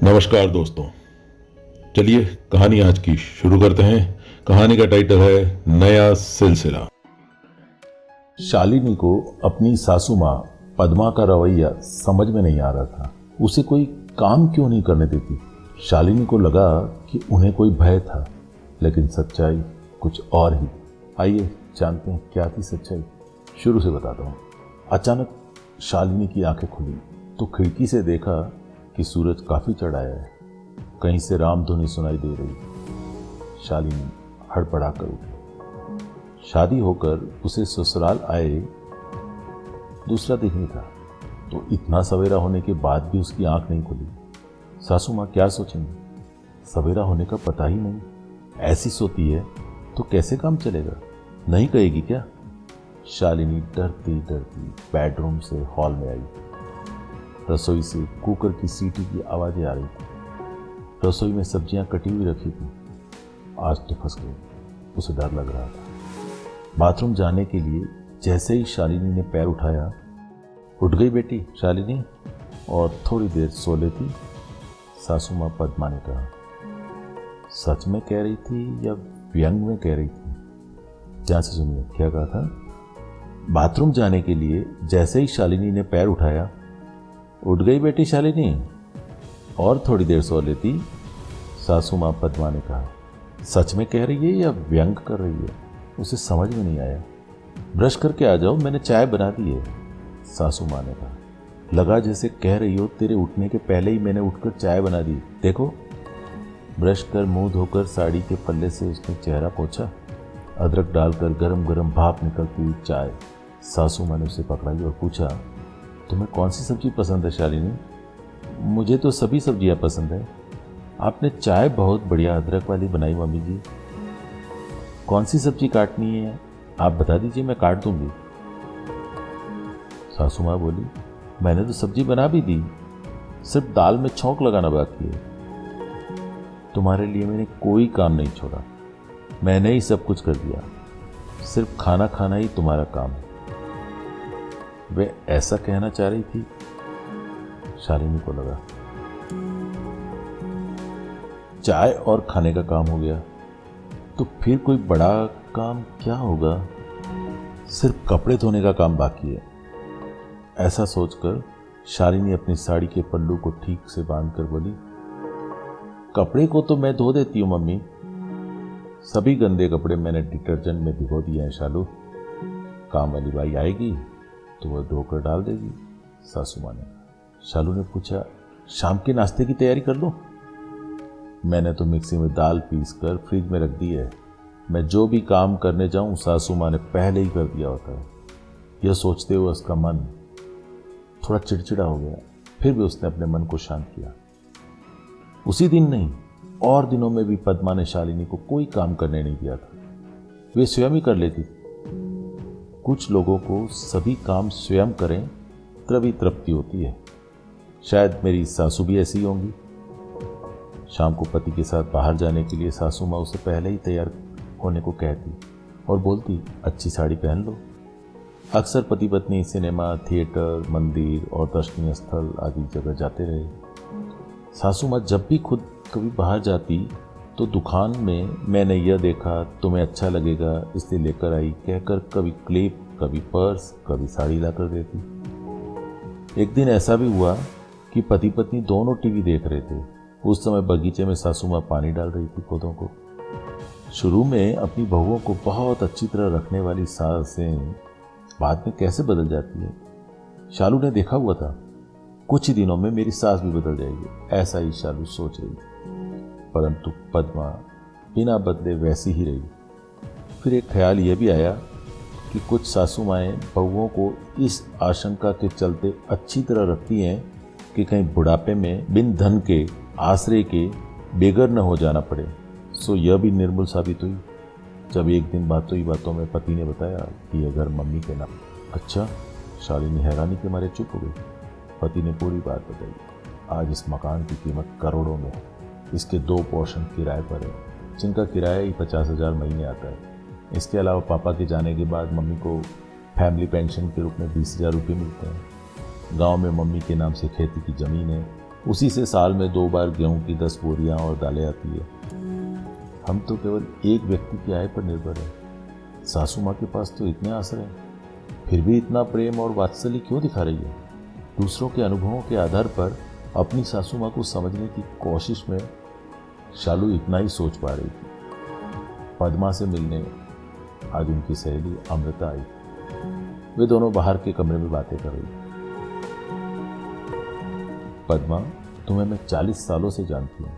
नमस्कार दोस्तों, चलिए कहानी आज की शुरू करते हैं। कहानी का टाइटल है नया सिलसिला। शालिनी को अपनी सासू माँ पद्मा का रवैया समझ में नहीं आ रहा था। उसे कोई काम क्यों नहीं करने देती। शालिनी को लगा कि उन्हें कोई भय था, लेकिन सच्चाई कुछ और ही। आइए जानते हैं क्या थी सच्चाई। शुरू से बताता हूँ। अचानक शालिनी की आंखें खुली तो खिड़की से देखा कि सूरज काफी चढ़ाया है। कहीं से रामधुनी सुनाई दे रही। शालिनी हड़बड़ा कर उठी। शादी होकर उसे ससुराल आए दूसरा दिन ही था, तो इतना सवेरा होने के बाद भी उसकी आंख नहीं खुली। सासू माँ क्या सोचेंगी, सवेरा होने का पता ही नहीं, ऐसी सोती है तो कैसे काम चलेगा, नहीं कहेगी क्या। शालिनी डरती डरती बेडरूम से हॉल में आई। रसोई से कुकर की सीटी की आवाजें आ रही थी। रसोई में सब्जियां कटी हुई रखी थी। आज तो फंस गई, उसे डर लग रहा था। बाथरूम जाने के लिए जैसे ही शालिनी ने पैर उठाया, उठ गई बेटी शालिनी, और थोड़ी देर सो लेती। सासू माँ पद्मा ने कहा। सच में कह रही थी या व्यंग में कह रही थी? ध्यान से सुनिए क्या कहा था। बाथरूम जाने के लिए जैसे ही शालिनी ने पैर उठाया, उठ गई बेटी शालिनी, और थोड़ी देर सो लेती। सासू माँ पद्मा ने कहा। सच में कह रही है या व्यंग कर रही है, उसे समझ में नहीं आया। ब्रश करके आ जाओ, मैंने चाय बना दी है, सासू माँ ने कहा। लगा जैसे कह रही हो तेरे उठने के पहले ही मैंने उठकर चाय बना दी, देखो। ब्रश कर मुंह धोकर साड़ी के पल्ले से उसने चेहरा पोंछा। अदरक डालकर गरम गरम भाप निकलती हुई चाय। सासू माँ ने उसे पकड़ाई और पूछा, तुम्हें कौन सी सब्जी पसंद है शालिनी? मुझे तो सभी सब्जियां पसंद है। आपने चाय बहुत बढ़िया अदरक वाली बनाई मम्मी जी। कौन सी सब्जी काटनी है आप बता दीजिए, मैं काट दूंगी। सासू माँ बोली, मैंने तो सब्जी बना भी दी, सिर्फ दाल में छौंक लगाना बाकी है। तुम्हारे लिए मैंने कोई काम नहीं छोड़ा, मैंने ही सब कुछ कर दिया, सिर्फ खाना खाना ही तुम्हारा काम है। वे ऐसा कहना चाह रही थी, शालिनी को लगा। चाय और खाने का काम हो गया तो फिर कोई बड़ा काम क्या होगा, सिर्फ कपड़े धोने का काम बाकी है। ऐसा सोचकर शालिनी अपनी साड़ी के पल्लू को ठीक से बांधकर बोली, कपड़े को तो मैं धो देती हूँ मम्मी, सभी गंदे कपड़े मैंने डिटर्जेंट में भिगो दिए हैं शालू, काम वाली बाई आएगी तो वह धोकर डाल देगी, सासू माँ ने। शालू ने पूछा, शाम के नाश्ते की तैयारी कर लो? मैंने तो मिक्सी में दाल पीस कर फ्रिज में रख दी है, मैं जो भी काम करने जाऊं सासू माँ ने पहले ही कर दिया होता है। यह सोचते हुए उसका मन थोड़ा चिड़चिड़ा हो गया, फिर भी उसने अपने मन को शांत किया। उसी दिन नहीं, और दिनों में भी पद्मा ने शालिनी को कोई काम करने नहीं दिया था, वे स्वयं ही कर लेती थी। कुछ लोगों को सभी काम स्वयं करें तभी तृप्ति होती है। शायद मेरी सासू भी ऐसी होंगी। शाम को पति के साथ बाहर जाने के लिए सासू माँ उसे पहले ही तैयार होने को कहती और बोलती, अच्छी साड़ी पहन लो। अक्सर पति पत्नी सिनेमा, थिएटर, मंदिर और दर्शनीय स्थल आदि जगह जाते रहे। सासू माँ जब भी खुद कभी बाहर जाती तो दुकान में मैंने यह देखा, तुम्हें अच्छा लगेगा इसलिए लेकर आई कहकर कभी क्लिप, कभी पर्स, कभी साड़ी ला कर देती। एक दिन ऐसा भी हुआ कि पति पत्नी दोनों टीवी देख रहे थे। उस समय बगीचे में सासू माँ पानी डाल रही थी पौधों को। शुरू में अपनी बहुओं को बहुत अच्छी तरह रखने वाली सासें बाद में कैसे बदल जाती है, शालू ने देखा हुआ था। कुछ ही दिनों में मेरी सास भी बदल जाएगी, ऐसा ही शालू सोच रही, परंतु पद्मा बिना बदले वैसी ही रही। फिर एक ख्याल यह भी आया कि कुछ सासू माएँ बहुओं को इस आशंका के चलते अच्छी तरह रखती हैं कि कहीं बुढ़ापे में बिन धन के आश्रय के बेघर न हो जाना पड़े। सो यह भी निर्मूल साबित हुई जब एक दिन बातों ही बातों में पति ने बताया कि यह घर मम्मी के नाम। अच्छा, शालिनी हैरानी के मारे चुप हो गई। पति ने पूरी बात बताई। आज इस मकान की कीमत करोड़ों में है। इसके 2 पोर्शन किराए पर है, जिनका किराया ही 50,000 महीने आता है। इसके अलावा पापा के जाने के बाद मम्मी को फैमिली पेंशन के रूप में 20,000 रुपये मिलते हैं। गांव में मम्मी के नाम से खेती की ज़मीन है, उसी से साल में 2 बार गेहूं की 10 बोरियां और दालें आती है। हम तो केवल एक व्यक्ति की आय पर निर्भर है। सासू माँ के पास तो इतने आसरे हैं, फिर भी इतना प्रेम और वात्सल्य क्यों दिखा रही है? दूसरों के अनुभवों के आधार पर अपनी सासू माँ को समझने की कोशिश में शालू इतना ही सोच पा रही थी। पद्मा से मिलने आज उनकी सहेली अमृता आई। वे दोनों बाहर के कमरे में बातें कर रही थी। पद्मा, तुम्हें मैं 40 सालों से जानती हूँ।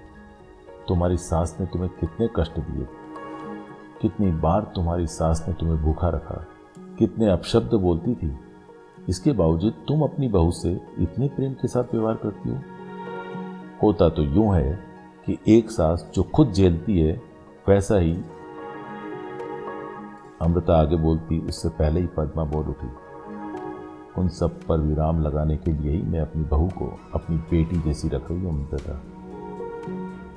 तुम्हारी सास ने तुम्हें कितने कष्ट दिए, कितनी बार तुम्हारी सास ने तुम्हें भूखा रखा, कितने अपशब्द बोलती थी। इसके बावजूद तुम अपनी बहू से इतने प्रेम के साथ व्यवहार करती हो। होता तो यूं है कि एक सास जो खुद झेलती है वैसा ही। अमृता आगे बोलती उससे पहले ही पद्मा बोल उठी। उन सब पर विराम लगाने के लिए ही मैं अपनी बहू को अपनी बेटी जैसी रख रही हूँ अमृता।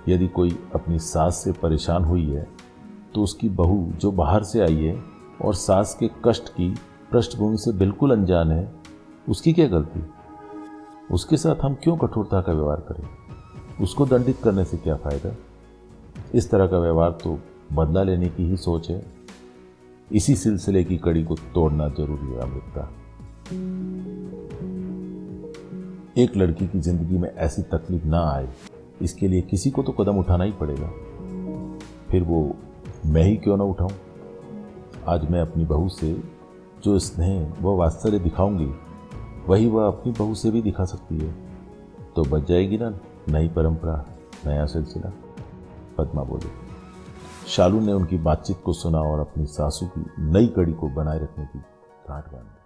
यदि कोई अपनी सास से परेशान हुई है तो उसकी बहू जो बाहर से आई है और सास के कष्ट की पृष्ठभूमि से बिल्कुल अनजान है, उसकी क्या गलती? उसके साथ हम क्यों कठोरता का व्यवहार करें? उसको दंडित करने से क्या फायदा? इस तरह का व्यवहार तो बदला लेने की ही सोच है। इसी सिलसिले की कड़ी को तोड़ना जरूरी है अमृता। एक लड़की की जिंदगी में ऐसी तकलीफ ना आए, इसके लिए किसी को तो कदम उठाना ही पड़ेगा। फिर वो मैं ही क्यों ना उठाऊं? आज मैं अपनी बहू से जो स्नेह व वात्सल्य दिखाऊंगी, वही वह अपनी बहू से भी दिखा सकती है। तो बच जाएगी ना नई परंपरा, नया सिलसिला। पद्मा बोली। शालू ने उनकी बातचीत को सुना और अपनी सासू की नई कड़ी को बनाए रखने की गांठ बांधी।